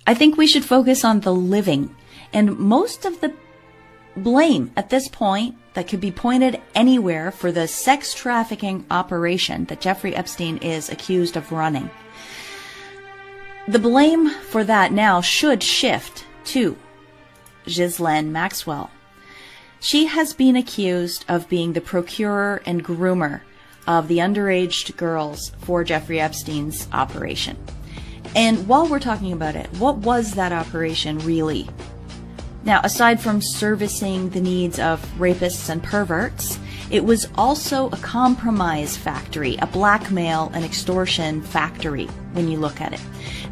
I think we should focus on the living, and most of the blame at this point that could be pointed anywhere for the sex trafficking operation that Jeffrey Epstein is accused of running. The blame for that now should shift to Ghislaine Maxwell. She has been accused of being the procurer and groomer of the underage girls for Jeffrey Epstein's operation. And while we're talking about it, what was that operation really? Now, aside from servicing the needs of rapists and perverts, it was also a compromise factory, a blackmail and extortion factory when you look at it.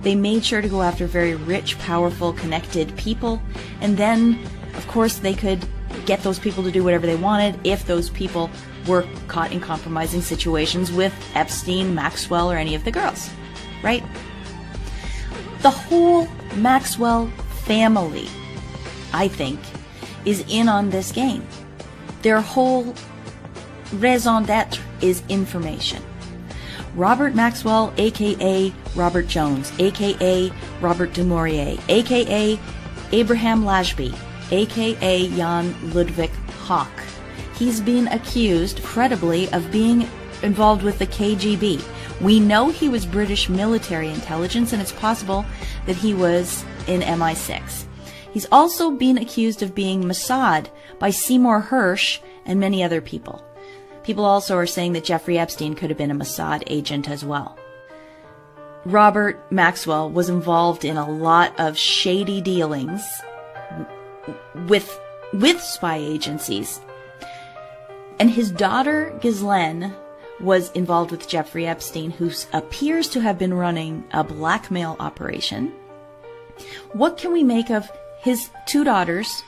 They made sure to go after very rich, powerful, connected people, and then, of course, they could get those people to do whatever they wanted if those people were caught in compromising situations with Epstein, Maxwell, or any of the girls, right? The whole Maxwell family, I think, is in on this game. Their whole raison d'etre is information. Robert Maxwell, aka Robert Jones, aka Robert du Maurier, aka Abraham Lashby, aka Jan Ludwig Hawk. He's been accused, credibly, of being involved with the KGB. We know he was British military intelligence, and it's possible that he was in MI6. He's also been accused of being Mossad by Seymour Hersh and many other people. People also are saying that Jeffrey Epstein could have been a Mossad agent as well. Robert Maxwell was involved in a lot of shady dealings with spy agencies. And his daughter, Ghislaine, was involved with Jeffrey Epstein, who appears to have been running a blackmail operation. What can we make of his two daughters,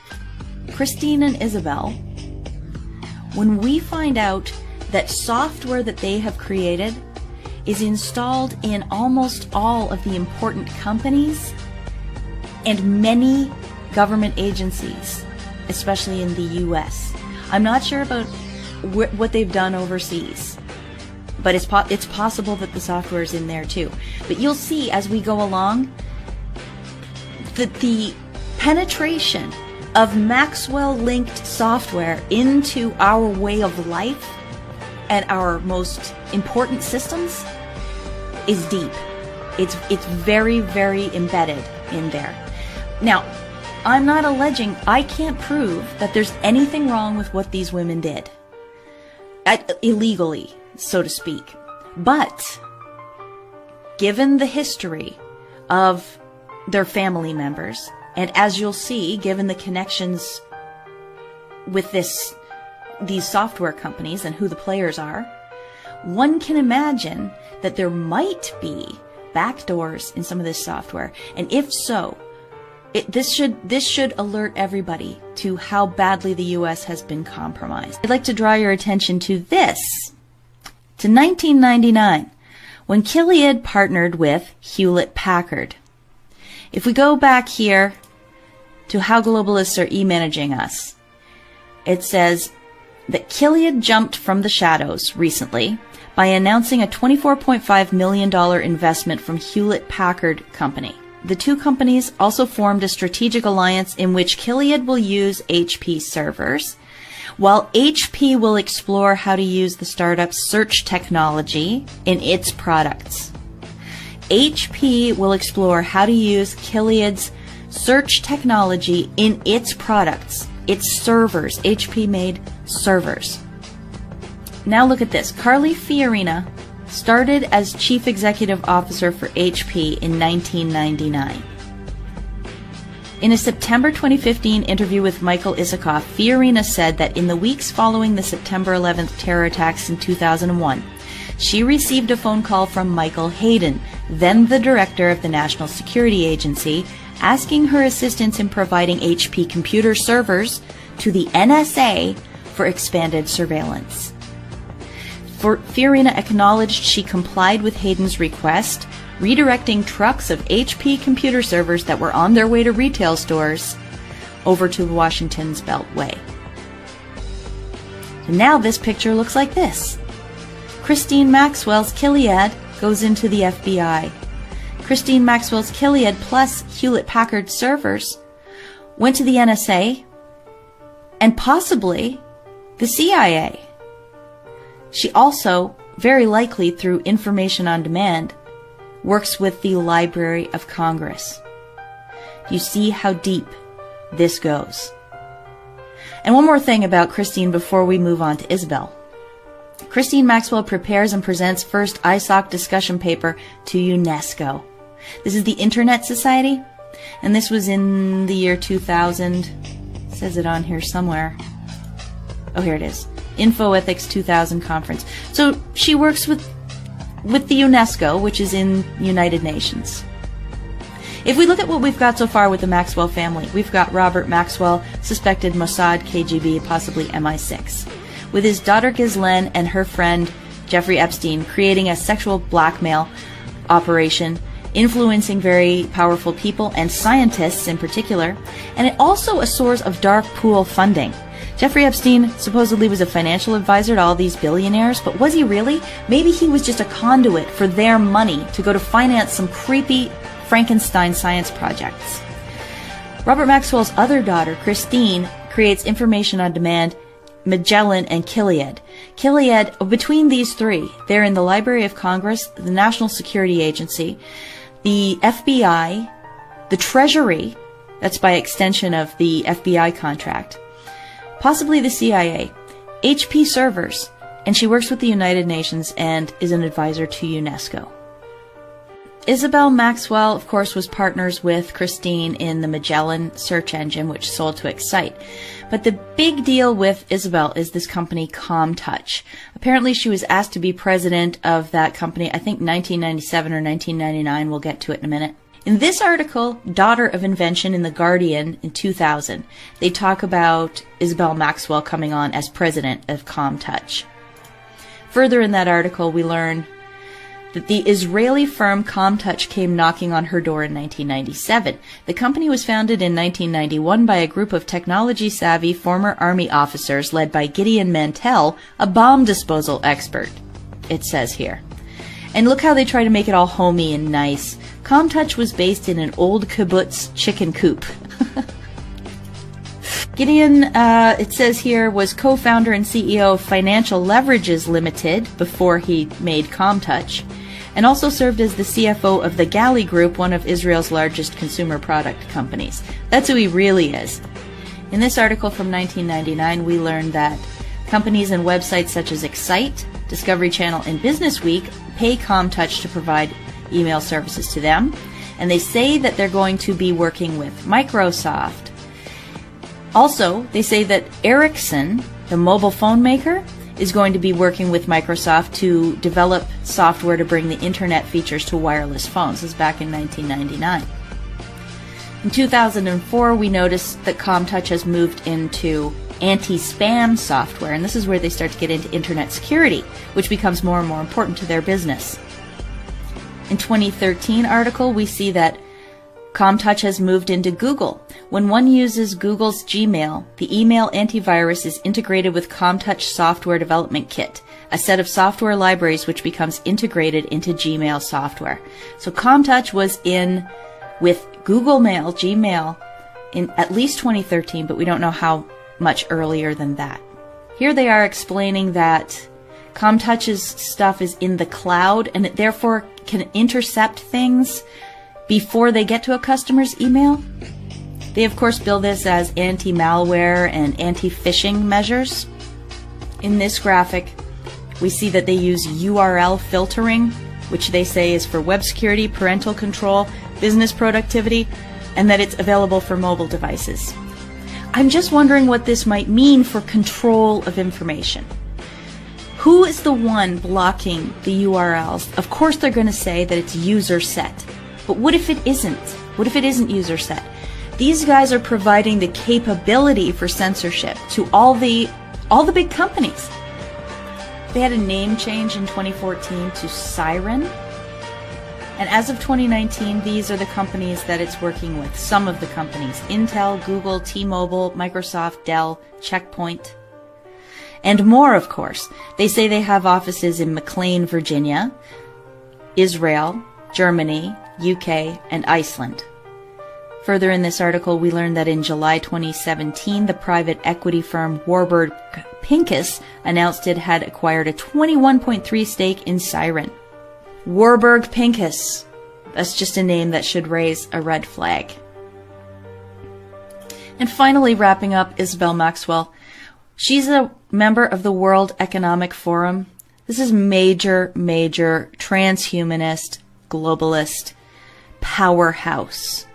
Christine and Isabel, when we find out that software that they have created is installed in almost all of the important companies and many government agencies, especially in the US? I'm not sure about what they've done overseas, but it's possible that the software is in there too. But you'll see as we go along that the penetration of Maxwell-linked software into our way of life and our most important systems is deep. It's very, very embedded in there. Now, I'm not alleging, I can't prove that there's anything wrong with what these women did. Illegally, so to speak. But, given the history of their family members, and as you'll see, given the connections with these software companies and who the players are, one can imagine that there might be backdoors in some of this software. And if so, this should alert everybody to how badly the U.S. has been compromised. I'd like to draw your attention to this, to 1999, when Gilead partnered with Hewlett-Packard. If we go back here to how globalists are e-managing us, it says that Gilead jumped from the shadows recently by announcing a $24.5 million investment from Hewlett-Packard Company. The two companies also formed a strategic alliance in which Gilead will use HP servers, while HP will explore how to use the startup's search technology in its products. HP will explore how to use Gilead's search technology in its products, its servers, HP-made servers. Now look at this. Carly Fiorina started as Chief Executive Officer for HP in 1999. In a September 2015 interview with Michael Isikoff, Fiorina said that in the weeks following the September 11th terror attacks in 2001, she received a phone call from Michael Hayden, then the director of the National Security Agency, asking her assistance in providing HP computer servers to the NSA for expanded surveillance. Fiorina acknowledged she complied with Hayden's request, redirecting trucks of HP computer servers that were on their way to retail stores over to Washington's Beltway. And now this picture looks like this. Christine Maxwell's Gilead goes into the FBI. Christine Maxwell's Gilead plus Hewlett-Packard servers went to the NSA and possibly the CIA. She also, very likely through information on demand, works with the Library of Congress. You see how deep this goes. And one more thing about Christine before we move on to Isabel. Christine Maxwell prepares and presents first ISOC discussion paper to UNESCO. This is the Internet Society, and this was in the year 2000. It says it on here somewhere. Oh, here it is. InfoEthics 2000 conference. So she works with the UNESCO, which is in United Nations. If we look at what we've got so far with the Maxwell family, we've got Robert Maxwell, suspected Mossad, KGB, possibly MI6, with his daughter Ghislaine and her friend Jeffrey Epstein creating a sexual blackmail operation, influencing very powerful people and scientists in particular, and it also a source of dark pool funding. Jeffrey Epstein supposedly was a financial advisor to all these billionaires, but was he really? Maybe he was just a conduit for their money to go to finance some creepy Frankenstein science projects. Robert Maxwell's other daughter, Christine, creates information on demand, Magellan and Gilead. Gilead, between these three, they're in the Library of Congress, the National Security Agency, the FBI, the Treasury, that's by extension of the FBI contract, possibly the CIA, HP servers, and she works with the United Nations and is an advisor to UNESCO. Isabel Maxwell, of course, was partners with Christine in the Magellan search engine, which sold to Excite. But the big deal with Isabel is this company, ComTouch. Apparently, she was asked to be president of that company, I think 1997 or 1999. We'll get to it in a minute. In this article, Daughter of Invention in The Guardian in 2000, they talk about Isabel Maxwell coming on as president of ComTouch. Further in that article, we learn that the Israeli firm ComTouch came knocking on her door in 1997. The company was founded in 1991 by a group of technology-savvy former Army officers led by Gideon Mantell, a bomb disposal expert, it says here. And look how they try to make it all homey and nice. ComTouch was based in an old kibbutz chicken coop. Gideon, it says here, was co-founder and CEO of Financial Leverages Limited before he made ComTouch, and also served as the CFO of the Galley Group, one of Israel's largest consumer product companies. That's who he really is. In this article from 1999, we learned that companies and websites such as Excite, Discovery Channel, and Business Week pay ComTouch to provide email services to them, and they say that they're going to be working with Microsoft. Also, they say that Ericsson, the mobile phone maker, is going to be working with Microsoft to develop software to bring the internet features to wireless phones. This is back in 1999. In 2004, we noticed that ComTouch has moved into anti-spam software, and this is where they start to get into internet security, which becomes more and more important to their business. In 2013 article, we see that ComTouch has moved into Google. When one uses Google's Gmail, the email antivirus is integrated with ComTouch Software Development Kit, a set of software libraries which becomes integrated into Gmail software. So ComTouch was in with Google Mail, Gmail, in at least 2013, but we don't know how much earlier than that. Here they are explaining that ComTouch's stuff is in the cloud and it therefore can intercept things before they get to a customer's email. They of course bill this as anti-malware and anti-phishing measures. In this graphic, we see that they use URL filtering, which they say is for web security, parental control, business productivity, and that it's available for mobile devices. I'm just wondering what this might mean for control of information. Who is the one blocking the URLs? Of course they're going to say that it's user set. But what if it isn't? What if it isn't user set? These guys are providing the capability for censorship to all the big companies. They had a name change in 2014 to Siren. And as of 2019, these are the companies that it's working with. Some of the companies: Intel, Google, T-Mobile, Microsoft, Dell, Check Point, and more, of course. They say they have offices in McLean, Virginia, Israel, Germany, UK, and Iceland. Further in this article, we learned that in July 2017, the private equity firm Warburg Pincus announced it had acquired a 21.3% stake in Siren. Warburg Pincus. That's just a name that should raise a red flag. And finally, wrapping up, Isabel Maxwell. She's a member of the World Economic Forum. This is major transhumanist, globalist powerhouse.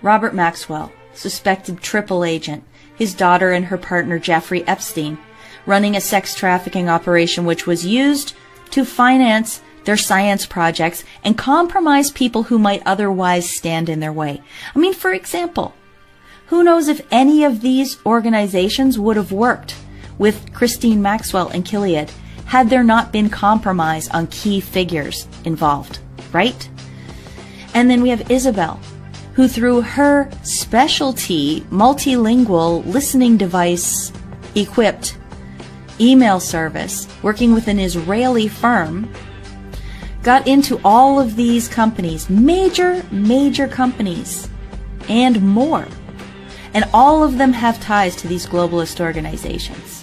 Robert Maxwell, suspected triple agent, his daughter and her partner Jeffrey Epstein, running a sex trafficking operation which was used to finance their science projects and compromise people who might otherwise stand in their way. I mean, for example, who knows if any of these organizations would have worked with Christine Maxwell and Gilead had there not been compromise on key figures involved, right? And then we have Isabel, who through her specialty multilingual listening device equipped email service, working with an Israeli firm, got into all of these companies, major companies, and more. And all of them have ties to these globalist organizations.